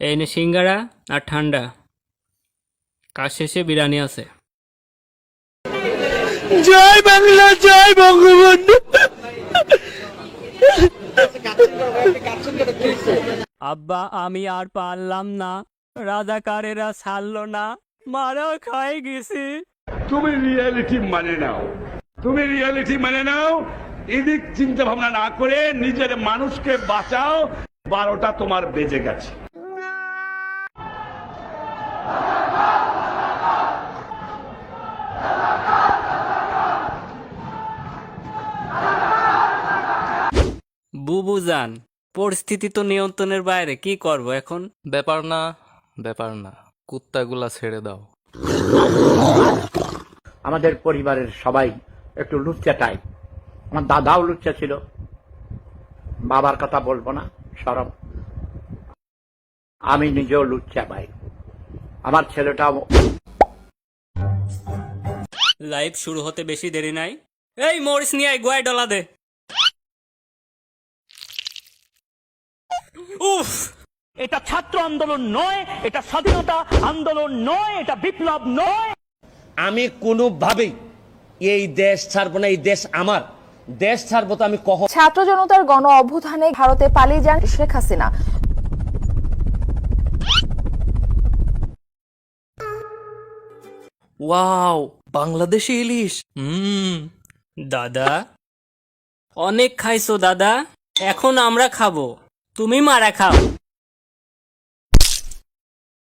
এই নে সিঙ্গারা আর ঠান্ডা, কাজ শেষে বিরিয়ানি আছে। জয় বাংলা, জয় বঙ্গবন্ধু। আব্বা আমি আর পারলাম না, রাজাকারেরা ছাড়লো না, মারা খাই গেছি। তুমি রিয়েলিটি মানে নাও, এদিক চিন্তা ভাবনা না করে নিজের মানুষকে বাঁচাও। 12টা তোমার বেজে গেছে। বুবুজান, পরিস্থিতি তো নিয়ন্ত্রণের বাইরে, কি করব এখন? ব্যাপার না, কুত্তাগুলা ছেড়ে দাও। আমাদের পরিবারের সবাই একটু লুচ্চা টাইপ। আমার দাদাও লুচ্চা ছিল, বাবার কথা বলবো না, সরব। আমি নিজেও লুচ্চা ভাই, আমার ছেলেটাও। লাইভ শুরু হতে বেশি দেরি নাই। এই মরিস নিয়ে আয়, গোয়ায় ডলা দে। উফ, এটা ছাত্র আন্দোলন নয়, এটা স্বাধীনতা আন্দোলন নয়, এটা বিপ্লব নয়। আমি কোনোভাবেই এই দেশ ছাড়বো না। এই দেশ আমার, দেশ ছাড়বো তো আমি কখন। ছাত্র জনতার গণ অভ্যুত্থানে ভারতে পালিয়ে যান শেখ হাসিনা। ওয়াও, বাংলাদেশি ইলিশ। দাদা অনেক খাইছো দাদা, এখন আমরা খাবো, তুমি মারা খাও।